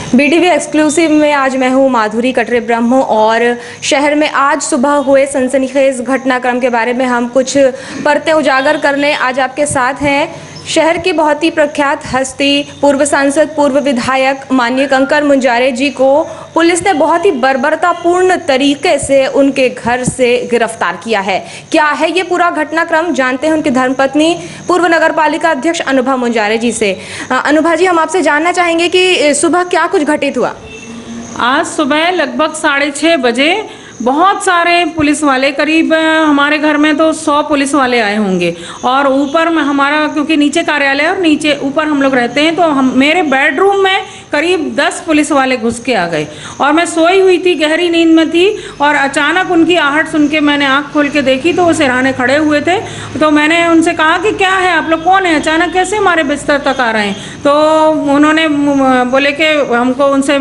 BTV exclusive में आज मैं हूँ माधुरी कटरे ब्रह्म और शहर में आज सुबह हुए सनसनीखेज घटनाक्रम के बारे में हम कुछ परतें उजागर करने आज आपके साथ हैं। शहर की बहुत ही प्रख्यात हस्ती पूर्व सांसद पूर्व विधायक माननीय कंकर मुंजारे जी को पुलिस ने बहुत ही बर्बरतापूर्ण तरीके से उनके घर से गिरफ्तार किया है। क्या है ये पूरा घटनाक्रम, जानते हैं उनकी धर्मपत्नी पूर्व नगरपालिका अध्यक्ष अनुभा मुंजारे जी से। अनुभा जी, हम आपसे जानना चाहेंगे कि सुबह क्या कुछ घटित हुआ। आज सुबह लगभग 6:30 बजे बहुत सारे पुलिस वाले, करीब हमारे घर में तो 100 पुलिस वाले आए होंगे और ऊपर में हमारा, क्योंकि नीचे कार्यालय और नीचे ऊपर हम लोग रहते हैं, तो मेरे बेडरूम में करीब 10 पुलिस वाले घुस के आ गए और मैं सोई हुई थी, गहरी नींद में थी और अचानक उनकी आहट सुन के मैंने आँख खोल के देखी तो वो सिरहाने खड़े हुए थे। तो मैंने उनसे कहा कि क्या है, आप लोग कौन है, अचानक कैसे हमारे बिस्तर तक आ रहे हैं। तो उन्होंने बोले कि हमको उनसे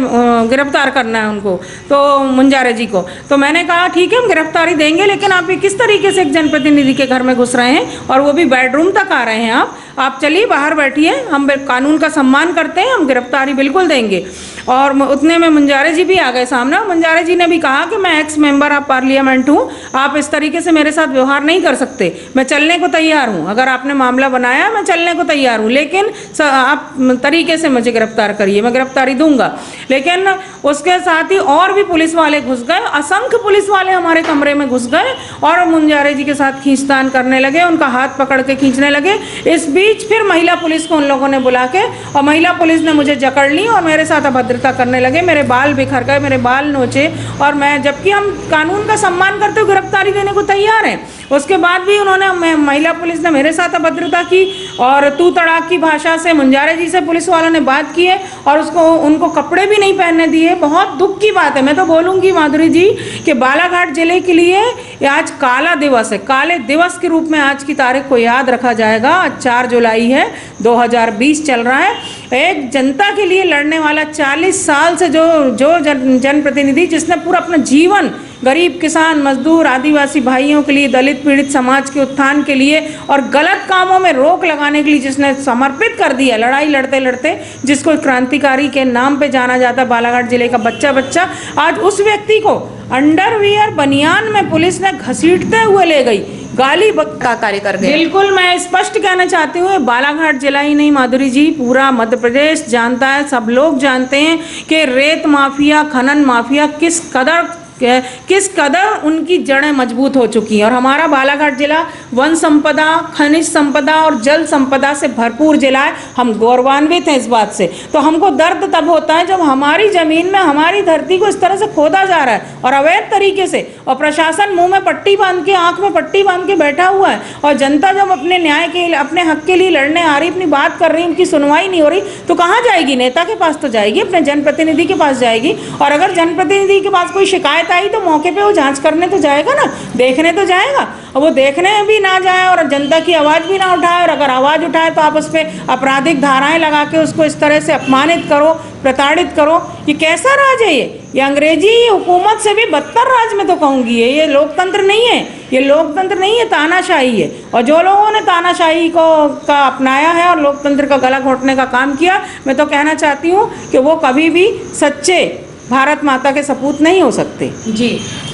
गिरफ्तार करना है उनको, तो मुंजारे जी को। तो मैंने कहा ठीक है, हम गिरफ्तारी देंगे, लेकिन आप ये किस तरीके से एक जनप्रतिनिधि के घर में घुस रहे हैं और वो भी बेडरूम तक आ रहे हैं। आप चलिए बाहर बैठिए, हम कानून का सम्मान करते हैं, हम गिरफ्तारी बिल्कुल देंगे। और उतने में मुंजारे जी भी आ गए सामने। मुंजारे जी ने भी कहा कि मैं एक्स मेंबर ऑफ पार्लियामेंट हूँ, आप इस तरीके से मेरे साथ व्यवहार नहीं कर सकते, मैं चलने को तैयार हूँ, अगर आपने मामला बनाया मैं चलने को तैयार हूँ, लेकिन आप तरीके से मुझे गिरफ्तार करिए, मैं गिरफ्तारी दूंगा। लेकिन उसके साथ ही और भी पुलिस वाले घुस गए, असंख्य पुलिस वाले हमारे कमरे में घुस गए और मुंजारे जी के साथ खींचतान करने लगे, उनका हाथ पकड़ के खींचने लगे। इस बीच फिर महिला पुलिस को उन लोगों ने बुला के और महिला पुलिस ने मुझे जकड़ ली और मेरे साथ अभद्रता करने लगे, मेरे बाल बिखर गए, मेरे बाल नोचे। और मैं, जबकि हम कानून का सम्मान करते हुए गिरफ्तारी देने को तैयार हैं, उसके बाद भी उन्होंने, महिला पुलिस ने मेरे साथ अभद्रता की और तू तड़ाक की भाषा से मुंजारे जी से पुलिस वालों ने बात की है और उनको कपड़े भी नहीं पहनने दिए। बहुत दुख की बात है। मैं तो बोलूँगी माधुरी जी कि बालाघाट जिले के लिए आज काला दिवस है, काले दिवस के रूप में आज की तारीख को याद रखा जाएगा। आज 4 जुलाई है, 2020 चल रहा है। एक जनता के लिए लड़ने वाला 40 साल से जो जनप्रतिनिधि, जिसने पूरा अपना जीवन गरीब, किसान, मजदूर, आदिवासी भाइयों के लिए, दलित पीड़ित समाज के उत्थान के लिए और गलत कामों में रोक लगाने के लिए जिसने समर्पित कर दिया, लड़ाई लड़ते लड़ते, जिसको क्रांतिकारी के नाम पे जाना जाता, बालाघाट जिले का बच्चा, आज उस व्यक्ति को अंडरवियर बनियान में पुलिस ने घसीटते हुए ले गई, गाली का कार्य कर गए। बिल्कुल, मैं स्पष्ट कहना चाहती हूँ, बालाघाट जिला ही नहीं माधुरी जी, पूरा मध्य प्रदेश जानता है, सब लोग जानते हैं कि रेत माफिया, खनन माफिया किस कदर उनकी जड़ें मजबूत हो चुकी हैं। और हमारा बालाघाट जिला वन संपदा, खनिज संपदा और जल संपदा से भरपूर जिला है। हम गौरवान्वित हैं इस बात से। तो हमको दर्द तब होता है जब हमारी जमीन में, हमारी धरती को इस तरह से खोदा जा रहा है और अवैध तरीके से, और प्रशासन मुंह में पट्टी बांध के, आंख में पट्टी बांध के बैठा हुआ है, और जनता जब अपने न्याय के, अपने हक के लिए लड़ने आ रही, अपनी बात कर रही, उनकी सुनवाई नहीं हो रही, तो कहाँ जाएगी? नेता के पास तो जाएगी, अपने जनप्रतिनिधि के पास जाएगी। और अगर जनप्रतिनिधि के पास कोई शिकायत आई तो मौके पे वो जांच करने तो जाएगा ना, देखने तो जाएगा। और वो देखने भी ना जाए और जनता की आवाज़ भी ना उठाए, और अगर आवाज़ उठाए तो आप उस पर आपराधिक धाराएं लगा के उसको इस तरह से अपमानित करो, प्रताड़ित करो। ये कैसा राज है? ये अंग्रेजी हुकूमत से भी बदतर राज में तो कहूँगी। ये लोकतंत्र नहीं है, ये लोकतंत्र नहीं है, तानाशाही है। और जो लोगों ने तानाशाही का अपनाया है और लोकतंत्र का गला घोंटने का काम किया, मैं तो कहना चाहती हूँ कि वो कभी भी सच्चे भारत माता के सपूत नहीं हो सकते। जी,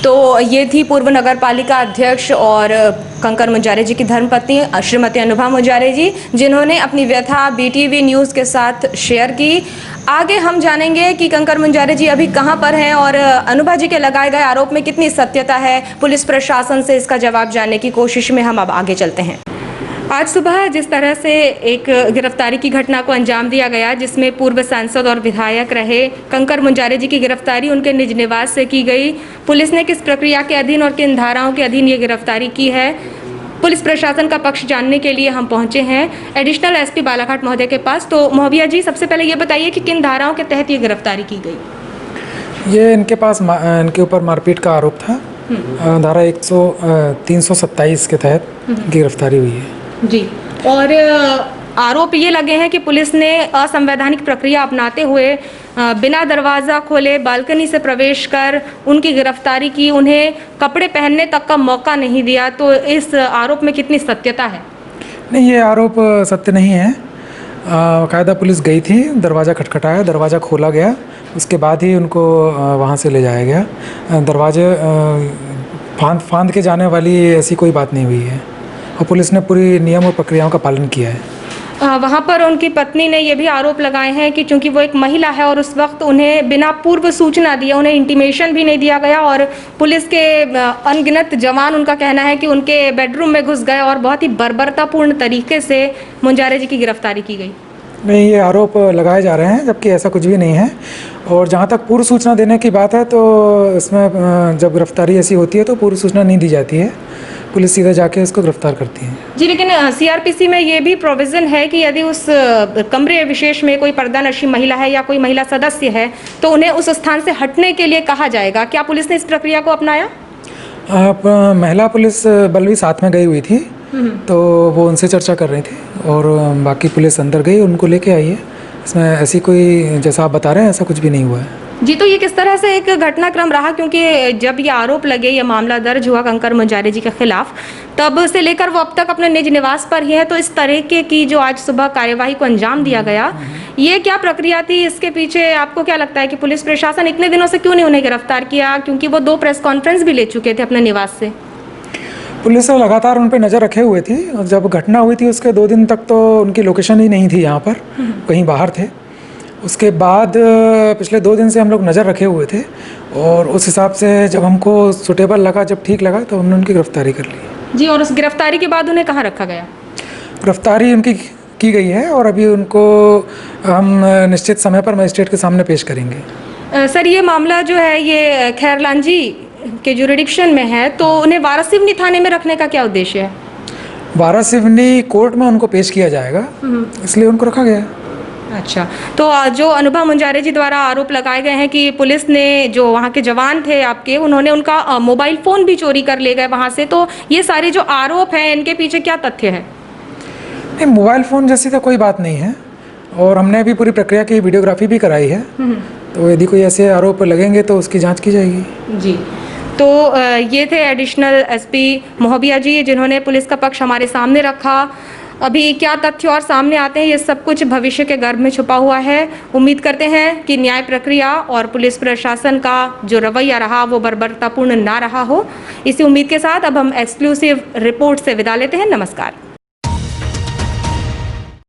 तो ये थी पूर्व नगरपालिका अध्यक्ष और कंकर मुंजारे जी की धर्मपत्नी श्रीमती अनुभा मुंजारे जी, जिन्होंने अपनी व्यथा बीटीवी न्यूज़ के साथ शेयर की। आगे हम जानेंगे कि कंकर मुंजारे जी अभी कहां पर हैं और अनुभा जी के लगाए गए आरोप में कितनी सत्यता है। पुलिस प्रशासन से इसका जवाब जानने की कोशिश में हम अब आगे चलते हैं। आज सुबह जिस तरह से एक गिरफ्तारी की घटना को अंजाम दिया गया, जिसमें पूर्व सांसद और विधायक रहे कंकर मुंजारे जी की गिरफ्तारी उनके निज निवास से की गई, पुलिस ने किस प्रक्रिया के अधीन और किन धाराओं के अधीन ये गिरफ्तारी की है, पुलिस प्रशासन का पक्ष जानने के लिए हम पहुंचे हैं एडिशनल एसपी बालाघाट महोदय के पास। तो महोदया जी, सबसे पहले ये बताइए कि किन धाराओं के तहत ये गिरफ्तारी की गई? ये इनके ऊपर मारपीट का आरोप था। धारा 327 के तहत गिरफ्तारी हुई है जी। और आरोप ये लगे हैं कि पुलिस ने असंवैधानिक प्रक्रिया अपनाते हुए बिना दरवाज़ा खोले बालकनी से प्रवेश कर उनकी गिरफ्तारी की, उन्हें कपड़े पहनने तक का मौका नहीं दिया। तो इस आरोप में कितनी सत्यता है? नहीं, ये आरोप सत्य नहीं है। कायदा पुलिस गई थी, दरवाज़ा खटखटाया, दरवाज़ा खोला गया, उसके बाद ही उनको वहाँ से ले जाया गया। दरवाजे फांद के जाने वाली ऐसी कोई बात नहीं हुई है और पुलिस ने पूरी नियम और प्रक्रियाओं का पालन किया है। वहाँ पर उनकी पत्नी ने ये भी आरोप लगाए हैं कि चूंकि वो एक महिला है और उस वक्त उन्हें बिना पूर्व सूचना दिए, उन्हें इंटीमेशन भी नहीं दिया गया और पुलिस के अनगिनत जवान, उनका कहना है कि उनके बेडरूम में घुस गए और बहुत ही बर्बरतापूर्ण तरीके से मुंजारे जी की गिरफ्तारी की गई। नहीं, ये आरोप लगाए जा रहे हैं जबकि ऐसा कुछ भी नहीं है। और जहाँ तक पूर्व सूचना देने की बात है तो इसमें जब गिरफ्तारी ऐसी होती है तो पूर्व सूचना नहीं दी जाती है, पुलिस सीधा जाके इसको गिरफ्तार करती है। जी, लेकिन सीआरपीसी में ये भी प्रोविज़न है कि यदि उस कमरे विशेष में कोई पर्दानशी महिला है या कोई महिला सदस्य है तो उन्हें उस स्थान से हटने के लिए कहा जाएगा। क्या पुलिस ने इस प्रक्रिया को अपनाया? महिला पुलिस बल भी साथ में गई हुई थी तो वो उनसे चर्चा कर रही थी और बाकी पुलिस अंदर गई, उनको लेके आई है। इसमें ऐसी कोई, जैसा आप बता रहे हैं, ऐसा कुछ भी नहीं हुआ है। जी, तो ये किस तरह से एक घटनाक्रम रहा, क्योंकि जब ये आरोप लगे, ये मामला दर्ज हुआ कंकर मुंजारे जी के खिलाफ, तब से लेकर वो अब तक अपने निज निवास पर ही है, तो इस तरीके की जो आज सुबह कार्यवाही को अंजाम दिया गया, ये क्या प्रक्रिया थी? इसके पीछे आपको क्या लगता है कि पुलिस प्रशासन इतने दिनों से क्यों नहीं उन्हें गिरफ्तार किया? क्योंकि वो 2 प्रेस कॉन्फ्रेंस भी ले चुके थे अपने निवास से। पुलिस लगातार उन पर नज़र रखे हुए थी और जब घटना हुई थी उसके 2 दिन तक तो उनकी लोकेशन ही नहीं थी यहाँ पर, कहीं बाहर थे। उसके बाद पिछले 2 दिन से हम लोग नज़र रखे हुए थे और उस हिसाब से जब हमको सुटेबल लगा, जब ठीक लगा, तो हमने उनकी गिरफ्तारी कर ली। जी, और उस गिरफ्तारी के बाद उन्हें कहाँ रखा गया? गिरफ्तारी उनकी की गई है और अभी उनको हम निश्चित समय पर मजिस्ट्रेट के सामने पेश करेंगे। सर, ये मामला जो है ये खैरलांजी के जुरिडिक्शन में है, तो उन्हें वारासिवनी थाने में रखने का क्या उद्देश्य है? वारासिवनी कोर्ट में उनको पेश किया जाएगा, इसलिए उनको रखा गया है। अच्छा, तो जो अनुभा मुंजारे जी द्वारा आरोप लगाए गए हैं कि पुलिस ने, जो वहाँ के जवान थे आपके, उन्होंने उनका मोबाइल फ़ोन भी चोरी कर ले गए वहाँ से, तो ये सारे जो आरोप हैं इनके पीछे क्या तथ्य है? नहीं, मोबाइल फ़ोन जैसी तो कोई बात नहीं है और हमने अभी पूरी प्रक्रिया की वीडियोग्राफी भी कराई है, तो यदि कोई ऐसे आरोप लगेंगे तो उसकी जाँच की जाएगी। जी, तो ये थे एडिशनल एसपी मोहबिया जी, जिन्होंने पुलिस का पक्ष हमारे सामने रखा। अभी क्या तथ्य और सामने आते हैं, ये सब कुछ भविष्य के गर्भ में छुपा हुआ है। उम्मीद करते हैं कि न्याय प्रक्रिया और पुलिस प्रशासन का जो रवैया रहा वो बर्बरतापूर्ण ना रहा हो। इसी उम्मीद के साथ अब हम एक्सक्लूसिव रिपोर्ट से विदा लेते हैं। नमस्कार।